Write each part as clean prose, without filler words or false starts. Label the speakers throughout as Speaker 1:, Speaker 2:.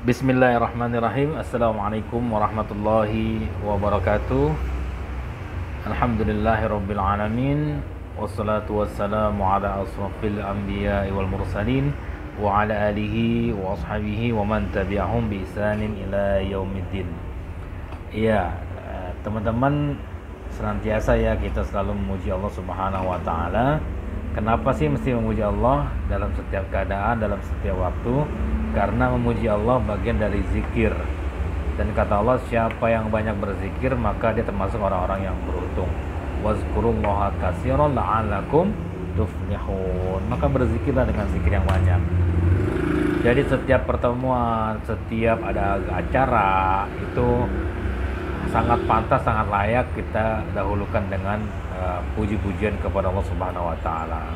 Speaker 1: Bismillahirrahmanirrahim. Assalamualaikum warahmatullahi wabarakatuh. Alhamdulillahirabbil alamin. Wassalatu wassalamu ala asrafil anbiya'i wal mursalin wa ala alihi wa ashabihi wa man tabi'ahum bi ihsanin ila yaumiddin. Iya, teman-teman, senantiasa ya kita selalu memuji Allah Subhanahu wa taala. Kenapa sih mesti memuji Allah dalam setiap keadaan, dalam setiap waktu? Karena memuji Allah bagian dari zikir. Dan kata Allah, siapa yang banyak berzikir maka dia termasuk orang-orang yang beruntung. Wazkurullaha katsiran la'allakum tuflihun. Maka berzikirlah dengan zikir yang banyak. Jadi setiap pertemuan, setiap ada acara itu sangat pantas, sangat layak kita dahulukan dengan puji-pujian kepada Allah Subhanahu wa taala.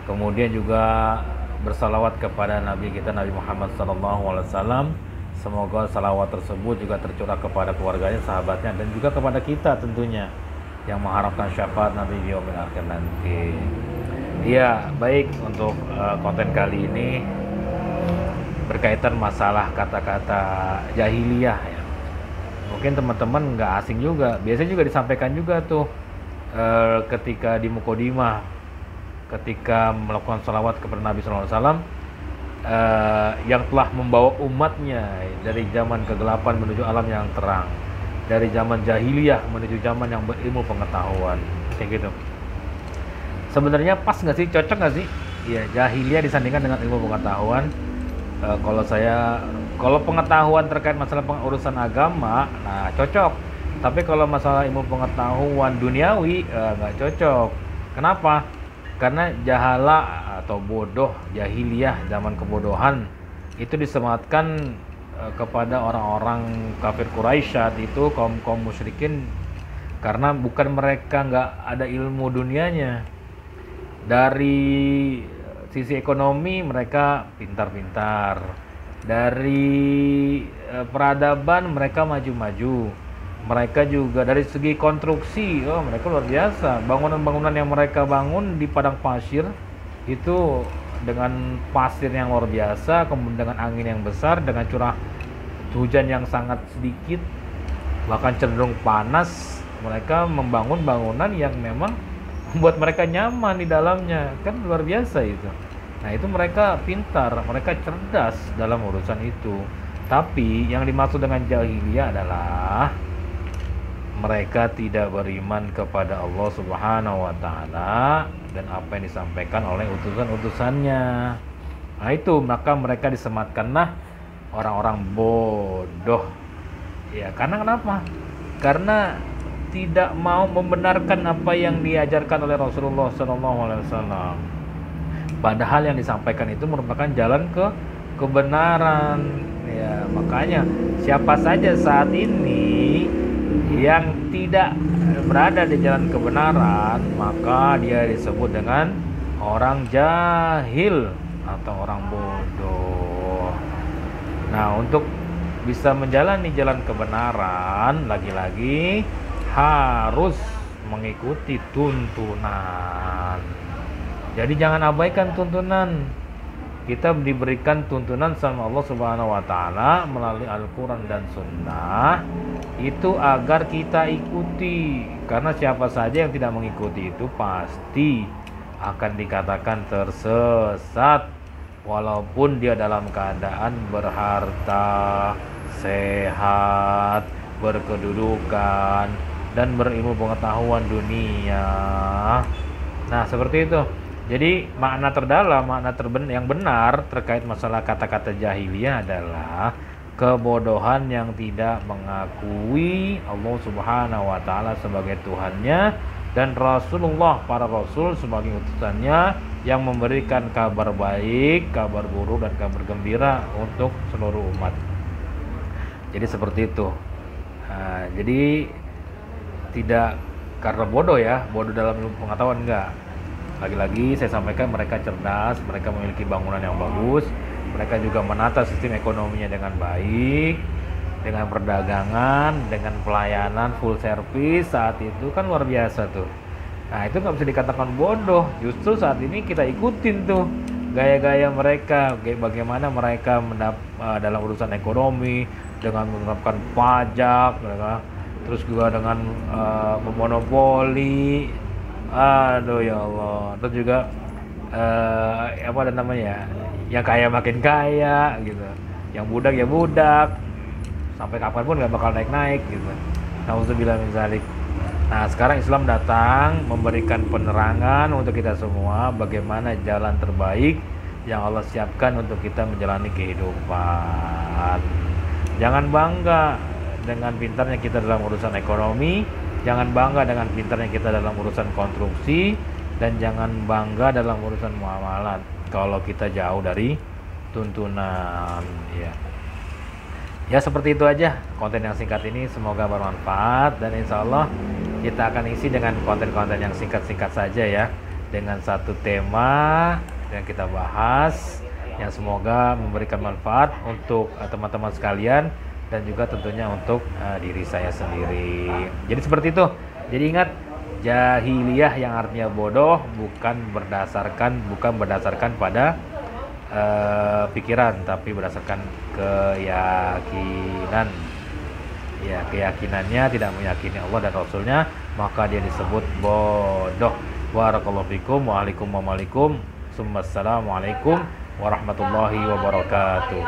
Speaker 1: Kemudian juga bersalawat kepada Nabi kita Nabi Muhammad SAW. Semoga salawat tersebut juga tercurah kepada keluarganya, sahabatnya, dan juga kepada kita tentunya yang mengharapkan syafaat Nabi di yaumil akhir nanti. Iya, baik, untuk konten kali ini berkaitan masalah kata-kata jahiliyah ya. Mungkin teman-teman nggak asing juga, biasanya juga disampaikan juga tuh ketika di Mukodimah, ketika melakukan salawat kepada Nabi SAW, yang telah membawa umatnya dari zaman kegelapan menuju alam yang terang, dari zaman jahiliyah menuju zaman yang berilmu pengetahuan, kayak gitu. Sebenarnya pas nggak sih, cocok nggak sih? Ya, jahiliyah disandingkan dengan ilmu pengetahuan. Kalau pengetahuan terkait masalah urusan agama, nah cocok. Tapi kalau masalah ilmu pengetahuan duniawi, nggak cocok. Kenapa? Karena jahala atau bodoh, jahiliyah, zaman kebodohan itu disematkan kepada orang-orang kafir Quraisy saat itu, kaum musyrikin, karena bukan mereka nggak ada ilmu dunianya. Dari sisi ekonomi mereka pintar-pintar, dari peradaban mereka maju-maju. Mereka juga dari segi konstruksi, mereka luar biasa. Bangunan-bangunan yang mereka bangun di padang pasir itu dengan pasir yang luar biasa, kemudian dengan angin yang besar, dengan curah hujan yang sangat sedikit, bahkan cenderung panas, mereka membangun bangunan yang memang membuat mereka nyaman di dalamnya. Kan luar biasa itu. Nah, itu mereka pintar, mereka cerdas dalam urusan itu. Tapi yang dimaksud dengan jahiliyah adalah mereka tidak beriman kepada Allah Subhanahu wa taala dan apa yang disampaikan oleh utusan-utusannya. Nah, itu maka mereka disematkanlah orang-orang bodoh. Ya, karena kenapa? Karena tidak mau membenarkan apa yang diajarkan oleh Rasulullah SAW. Padahal yang disampaikan itu merupakan jalan ke kebenaran. Ya, makanya siapa saja saat ini yang tidak berada di jalan kebenaran, maka dia disebut dengan orang jahil atau orang bodoh. Nah, untuk bisa menjalani jalan kebenaran, lagi-lagi harus mengikuti tuntunan. Jadi jangan abaikan tuntunan. Kita diberikan tuntunan sama Allah Subhanahu wa taala melalui Al-Qur'an dan Sunnah itu agar kita ikuti. Karena siapa saja yang tidak mengikuti itu pasti akan dikatakan tersesat, walaupun dia dalam keadaan berharta, sehat, berkedudukan, dan berilmu pengetahuan dunia. Nah, seperti itu. Jadi makna terdalam, yang benar terkait masalah kata-kata jahiliyah adalah kebodohan yang tidak mengakui Allah Subhanahu wa taala sebagai Tuhannya dan Rasulullah, para rasul sebagai utusannya yang memberikan kabar baik, kabar buruk, dan kabar gembira untuk seluruh umat. Jadi seperti itu. Nah, jadi tidak karena bodoh ya, bodoh dalam ilmu pengetahuan enggak. Lagi-lagi saya sampaikan mereka cerdas, mereka memiliki bangunan yang bagus, mereka juga menata sistem ekonominya dengan baik, dengan perdagangan, dengan pelayanan full service saat itu kan luar biasa tuh. Nah, itu nggak bisa dikatakan bodoh, justru saat ini kita ikutin tuh gaya-gaya mereka, bagaimana mereka dalam urusan ekonomi dengan menerapkan pajak, terus juga dengan memonopoli. Aduh ya Allah. Terus juga apa ada namanya? Yang kaya makin kaya gitu. Yang budak ya budak. Sampai kapanpun nggak bakal naik-naik gitu. Nauzubillah min zalik. Nah, sekarang Islam datang memberikan penerangan untuk kita semua bagaimana jalan terbaik yang Allah siapkan untuk kita menjalani kehidupan. Jangan bangga dengan pintarnya kita dalam urusan ekonomi, jangan bangga dengan pintarnya kita dalam urusan konstruksi, dan jangan bangga dalam urusan muamalat kalau kita jauh dari tuntunan, ya. Ya seperti itu aja konten yang singkat ini, semoga bermanfaat dan insya Allah kita akan isi dengan konten-konten yang singkat-singkat saja ya, dengan satu tema yang kita bahas yang semoga memberikan manfaat untuk teman-teman sekalian dan juga tentunya untuk diri saya sendiri. Jadi seperti itu. Jadi ingat, jahiliyah yang artinya bodoh bukan berdasarkan pada pikiran, tapi berdasarkan keyakinan. Ya, keyakinannya tidak meyakini Allah dan Rasulnya, maka dia disebut bodoh. Barakallahu fikum. Waalaikumsalam warahmatullahi wabarakatuh.